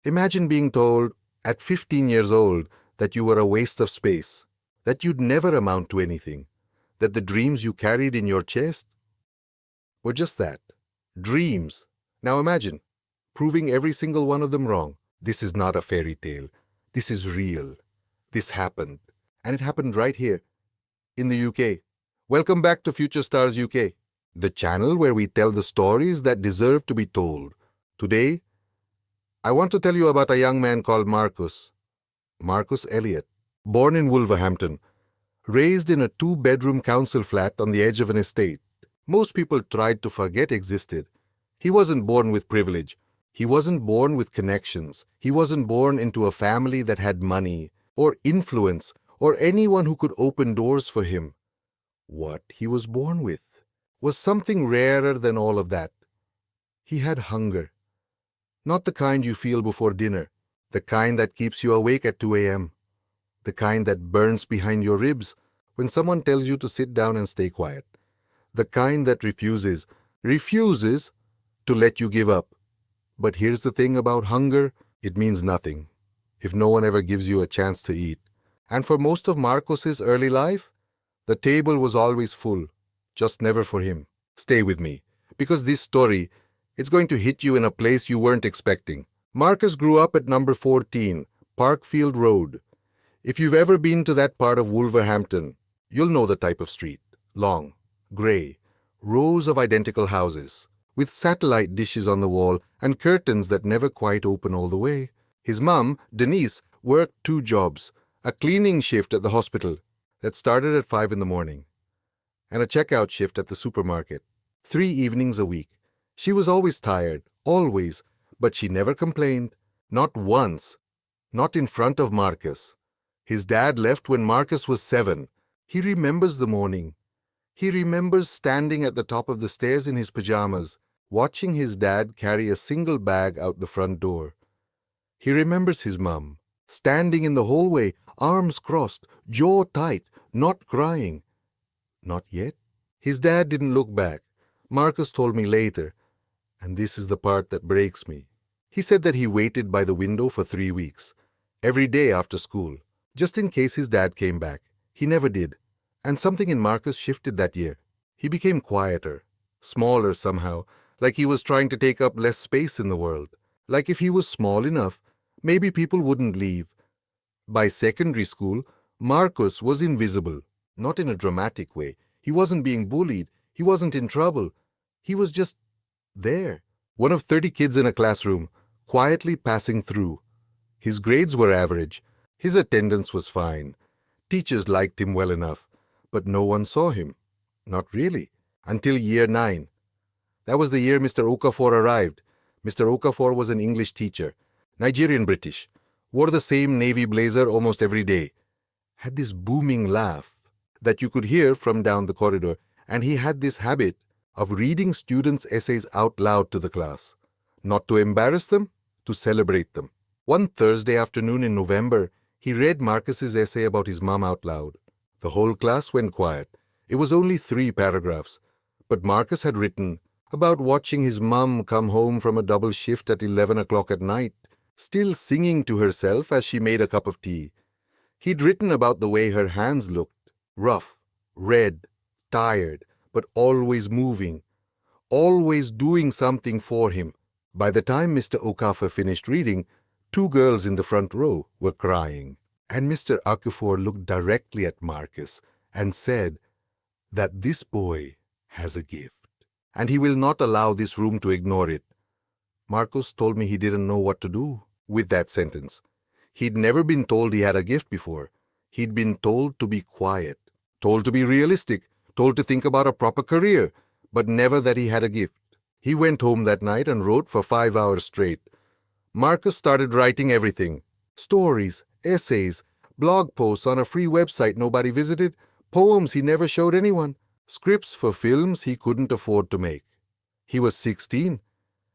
Imagine being told at 15 years old that you were a waste of space, that you'd never amount to anything, that the dreams you carried in your chest were just that, dreams. Now imagine proving every single one of them wrong. This is not a fairy tale. This is real. This happened. And it happened right here in the UK. Welcome back to Future Stars UK, the channel where we tell the stories that deserve to be told. Today, I want to tell you about a young man called Marcus Elliot, born in Wolverhampton, raised in a 2-bedroom council flat on the edge of an estate most people tried to forget existed. He wasn't born with privilege. He wasn't born with connections. He wasn't born into a family that had money or influence or anyone who could open doors for him. What he was born with was something rarer than all of that. He had hunger. Not the kind you feel before dinner, the kind that keeps you awake at 2 a.m., the kind that burns behind your ribs when someone tells you to sit down and stay quiet, the kind that refuses to let you give up. But here's the thing about hunger, it means nothing if no one ever gives you a chance to eat. And for most of Marcus's early life, the table was always full, just never for him. Stay with me, because this story, it's going to hit you in a place you weren't expecting. Marcus grew up at number 14, Parkfield Road. If you've ever been to that part of Wolverhampton, you'll know the type of street. Long, grey, rows of identical houses, with satellite dishes on the wall and curtains that never quite open all the way. His mum, Denise, worked 2 jobs, a cleaning shift at the hospital that started at 5 in the morning, and a checkout shift at the supermarket, 3 evenings a week. She was always tired, always, but she never complained, not once, not in front of Marcus. His dad left when Marcus was 7. He remembers the morning. He remembers standing at the top of the stairs in his pajamas, watching his dad carry a single bag out the front door. He remembers his mum, standing in the hallway, arms crossed, jaw tight, not crying. Not yet. His dad didn't look back. Marcus told me later, and this is the part that breaks me. He said that he waited by the window for 3 weeks, every day after school, just in case his dad came back. He never did. And something in Marcus shifted that year. He became quieter, smaller somehow, like he was trying to take up less space in the world. Like if he was small enough, maybe people wouldn't leave. By secondary school, Marcus was invisible, not in a dramatic way. He wasn't being bullied. He wasn't in trouble. He was just there, one of 30 kids in a classroom, quietly passing through. His grades were average. His attendance was fine. Teachers liked him well enough. But no one saw him. Not really. Until year 9. That was the year Mr. Okafor arrived. Mr. Okafor was an English teacher, Nigerian-British, wore the same navy blazer almost every day, had this booming laugh that you could hear from down the corridor, and he had this habit of reading students' essays out loud to the class, not to embarrass them, to celebrate them. One Thursday afternoon in November, he read Marcus's essay about his mum out loud. The whole class went quiet. It was only 3 paragraphs, but Marcus had written about watching his mum come home from a double shift at 11 o'clock at night, still singing to herself as she made a cup of tea. He'd written about the way her hands looked, rough, red, tired, but always moving, always doing something for him. By the time Mr. Okafor finished reading, 2 girls in the front row were crying. And Mr. Okafor looked directly at Marcus and said that this boy has a gift, and he will not allow this room to ignore it. Marcus told me he didn't know what to do with that sentence. He'd never been told he had a gift before. He'd been told to be quiet, told to be realistic, told to think about a proper career, but never that he had a gift. He went home that night and wrote for 5 hours straight. Marcus started writing everything. Stories, essays, blog posts on a free website nobody visited, poems he never showed anyone, scripts for films he couldn't afford to make. He was 16.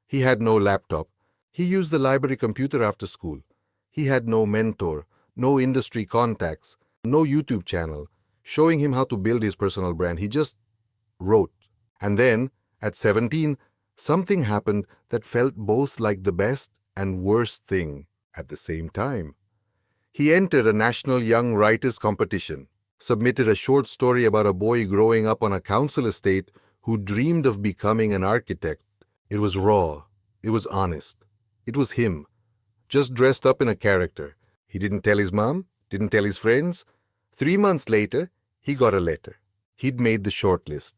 He had no laptop. He used the library computer after school. He had no mentor, no industry contacts, no YouTube channel showing him how to build his personal brand. He just wrote. And then, at 17, something happened that felt both like the best and worst thing at the same time. He entered a national young writers competition, submitted a short story about a boy growing up on a council estate who dreamed of becoming an architect. It was raw. It was honest. It was him, just dressed up in a character. He didn't tell his mom, didn't tell his friends. 3 months later, he got a letter. He'd made the shortlist.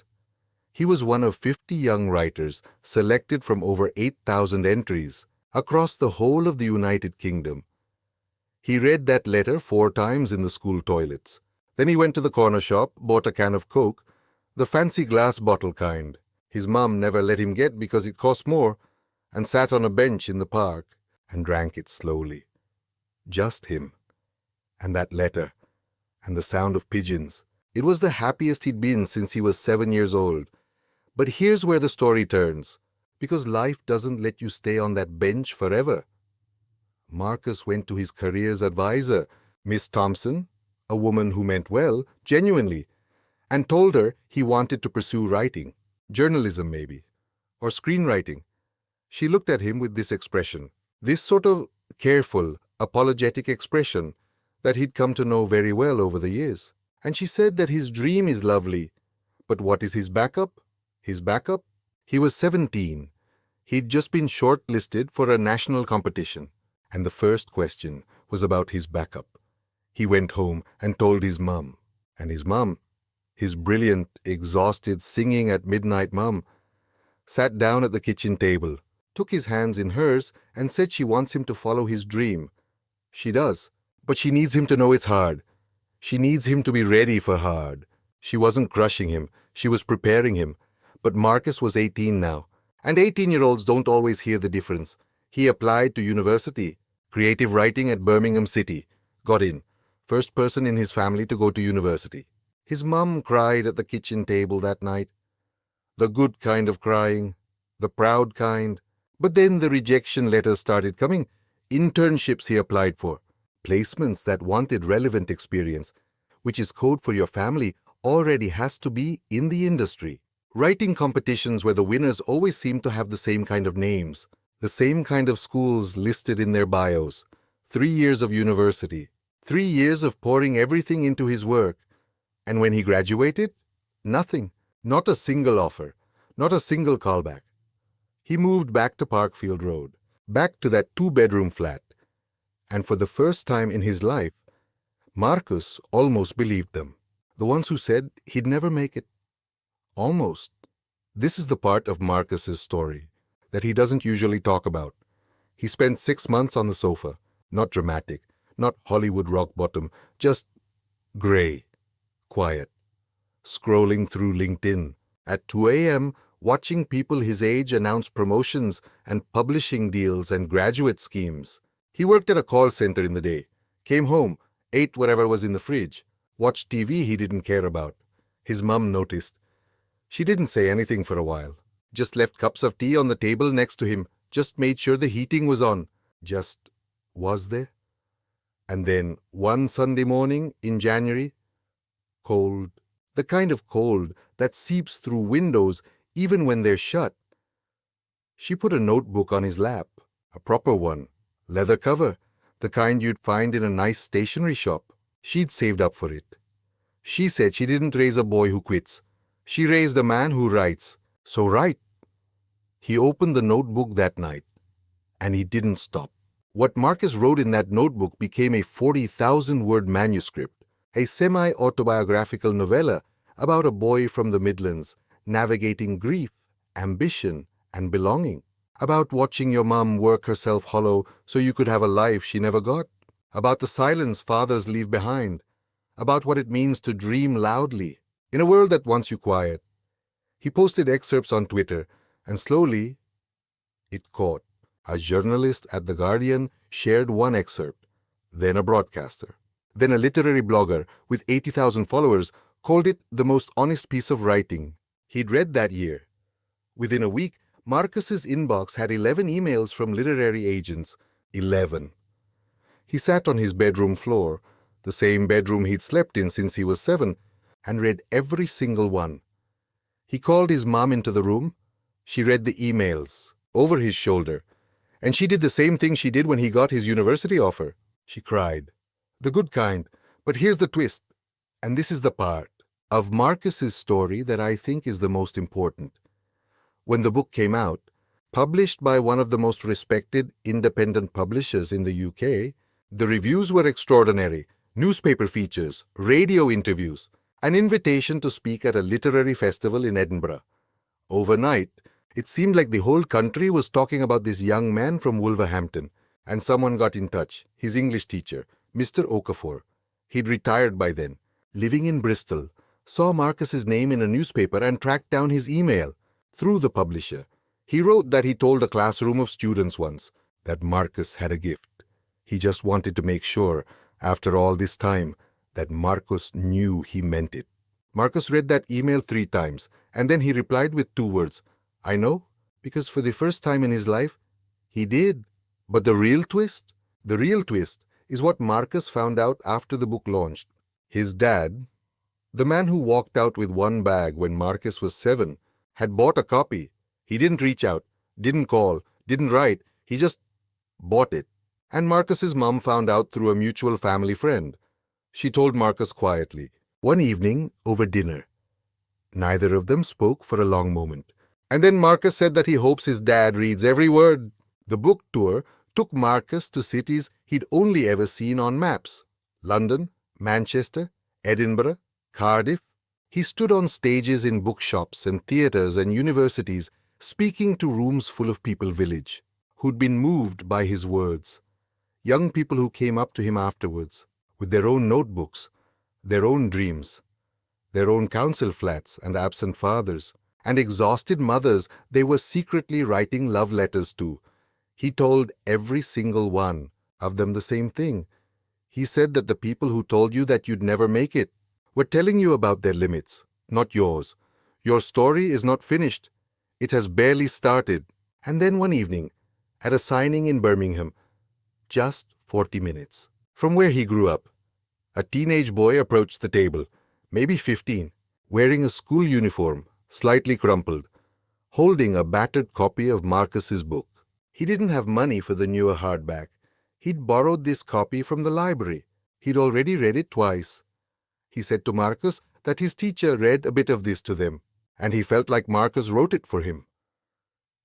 He was one of 50 young writers selected from over 8,000 entries across the whole of the United Kingdom. He read that letter 4 times in the school toilets. Then he went to the corner shop, bought a can of Coke, the fancy glass bottle kind. His mom never let him get because it cost more, and sat on a bench in the park and drank it slowly. Just him. And that letter. And the sound of pigeons. It was the happiest he'd been since he was 7 years old. But here's where the story turns, because life doesn't let you stay on that bench forever. Marcus went to his careers advisor, Miss Thompson, a woman who meant well, genuinely, and told her he wanted to pursue writing, journalism maybe, or screenwriting. She looked at him with this expression, this sort of careful, apologetic expression that he'd come to know very well over the years. And she said that his dream is lovely, but what is his backup? His backup? He was 17. He'd just been shortlisted for a national competition, and the first question was about his backup. He went home and told his mum, and his mum, his brilliant, exhausted, singing at midnight mum, sat down at the kitchen table, took his hands in hers, and said she wants him to follow his dream. She does, but she needs him to know it's hard. She needs him to be ready for hard. She wasn't crushing him, she was preparing him. But Marcus was 18 now, and 18-year-olds don't always hear the difference. He applied to university, creative writing at Birmingham City, got in, first person in his family to go to university. His mum cried at the kitchen table that night. The good kind of crying, the proud kind. But then the rejection letters started coming. Internships he applied for, placements that wanted relevant experience, which is code for your family already has to be in the industry. Writing competitions where the winners always seem to have the same kind of names, the same kind of schools listed in their bios. 3 years of university, 3 years of pouring everything into his work. And when he graduated, nothing. Not a single offer, not a single callback. He moved back to Parkfield Road, back to that 2-bedroom flat. And for the first time in his life, Marcus almost believed them. The ones who said he'd never make it. Almost. This is the part of Marcus's story that he doesn't usually talk about. He spent 6 months on the sofa, not dramatic, not Hollywood rock bottom, just gray, quiet, scrolling through LinkedIn at 2 a.m., watching people his age announce promotions and publishing deals and graduate schemes. He worked at a call center in the day, came home, ate whatever was in the fridge, watched TV he didn't care about. His mum noticed. She didn't say anything for a while, just left cups of tea on the table next to him, just made sure the heating was on. Just was there. And then one Sunday morning in January, cold, the kind of cold that seeps through windows even when they're shut. She put a notebook on his lap, a proper one, leather cover, the kind you'd find in a nice stationery shop. She'd saved up for it. She said she didn't raise a boy who quits. She raised a man who writes. So write. He opened the notebook that night, and he didn't stop. What Marcus wrote in that notebook became a 40,000-word manuscript, a semi-autobiographical novella about a boy from the Midlands navigating grief, ambition, and belonging, about watching your mum work herself hollow so you could have a life she never got, about the silence fathers leave behind, about what it means to dream loudly in a world that wants you quiet. He posted excerpts on Twitter, and slowly it caught. A journalist at The Guardian shared one excerpt, then a broadcaster. Then a literary blogger with 80,000 followers called it the most honest piece of writing he'd read that year. Within a week, Marcus's inbox had 11 emails from literary agents. 11. He sat on his bedroom floor, the same bedroom he'd slept in since he was 7, and read every single one. He called his mom into the room. She read the emails over his shoulder, And she did the same thing she did when he got his university offer. She cried. The good kind. But here's the twist, and this is the part of Marcus's story that I think is the most important. When the book came out, published by one of the most respected independent publishers in the UK, the reviews were extraordinary. Newspaper features, radio interviews, an invitation to speak at a literary festival in Edinburgh. Overnight, it seemed like the whole country was talking about this young man from Wolverhampton, and someone got in touch, his English teacher, Mr. Okafor. He'd retired by then, living in Bristol, saw Marcus's name in a newspaper and tracked down his email through the publisher. He wrote that he told a classroom of students once that Marcus had a gift. He just wanted to make sure, after all this time, that Marcus knew he meant it. Marcus read that email 3 times, and then he replied with 2 words, I know, because for the first time in his life, he did. But the real twist is what Marcus found out after the book launched. His dad, the man who walked out with 1 bag when Marcus was 7, had bought a copy. He didn't reach out, didn't call, didn't write, he just bought it. And Marcus's mom found out through a mutual family friend. She told Marcus quietly, one evening over dinner. Neither of them spoke for a long moment. And then Marcus said that he hopes his dad reads every word. The book tour took Marcus to cities he'd only ever seen on maps. London, Manchester, Edinburgh, Cardiff. He stood on stages in bookshops and theatres and universities, speaking to rooms full of people village, who'd been moved by his words. Young people who came up to him afterwards, with their own notebooks, their own dreams, their own council flats and absent fathers, and exhausted mothers they were secretly writing love letters to. He told every single one of them the same thing. He said that the people who told you that you'd never make it were telling you about their limits, not yours. Your story is not finished. It has barely started. And then one evening, at a signing in Birmingham, just 40 minutes from where he grew up, a teenage boy approached the table, maybe 15, wearing a school uniform, slightly crumpled, holding a battered copy of Marcus's book. He didn't have money for the newer hardback. He'd borrowed this copy from the library. He'd already read it twice. He said to Marcus that his teacher read a bit of this to them, and he felt like Marcus wrote it for him.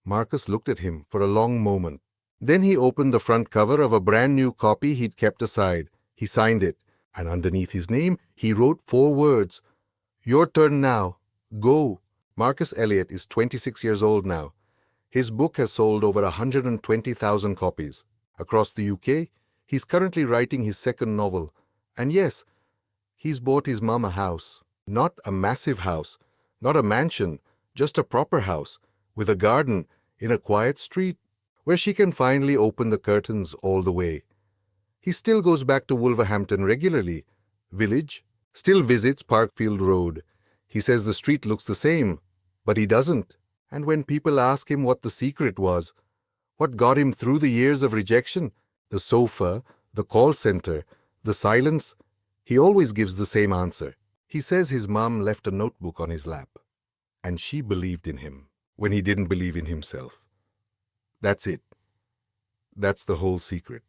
Marcus looked at him for a long moment. Then he opened the front cover of a brand new copy he'd kept aside. He signed it, and underneath his name, he wrote 4 words. Your turn now. Go. Marcus Elliot is 26 years old now. His book has sold over 120,000 copies. Across the UK, he's currently writing his 2nd novel. And yes, he's bought his mum a house. Not a massive house, not a mansion, just a proper house, with a garden in a quiet street, where she can finally open the curtains all the way. He still goes back to Wolverhampton regularly, village, still visits Parkfield Road. He says the street looks the same, but he doesn't. And when people ask him what the secret was, what got him through the years of rejection, the sofa, the call center, the silence, he always gives the same answer. He says his mom left a notebook on his lap, and she believed in him when he didn't believe in himself. That's it. That's the whole secret.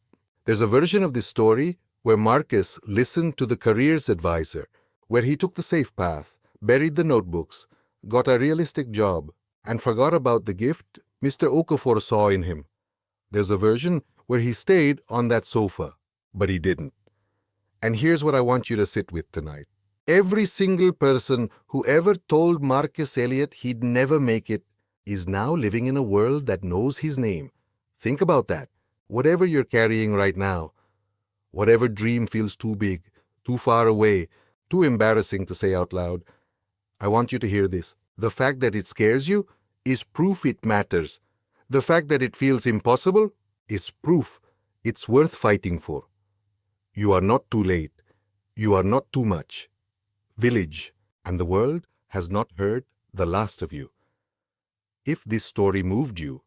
There's a version of this story where Marcus listened to the careers advisor, where he took the safe path, buried the notebooks, got a realistic job, and forgot about the gift Mr. Okafor saw in him. There's a version where he stayed on that sofa, but he didn't. And here's what I want you to sit with tonight. Every single person who ever told Marcus Elliot he'd never make it is now living in a world that knows his name. Think about that. Whatever you're carrying right now, whatever dream feels too big, too far away, too embarrassing to say out loud, I want you to hear this. The fact that it scares you is proof it matters. The fact that it feels impossible is proof it's worth fighting for. You are not too late. You are not too much. Village and the world has not heard the last of you. If this story moved you,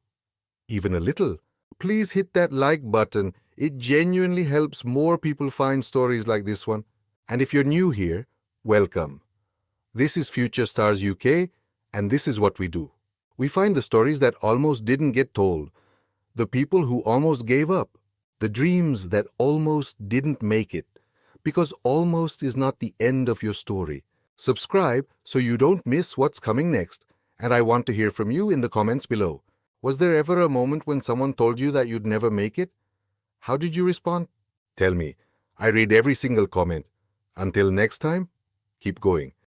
even a little, please hit that like button. It genuinely helps more people find stories like this one. And if you're new here, welcome. This is Future Stars UK, and this is what we do. We find the stories that almost didn't get told, the people who almost gave up, the dreams that almost didn't make it. Because almost is not the end of your story. Subscribe so you don't miss what's coming next. And I want to hear from you in the comments below. Was there ever a moment when someone told you that you'd never make it? How did you respond? Tell me. I read every single comment. Until next time, keep going.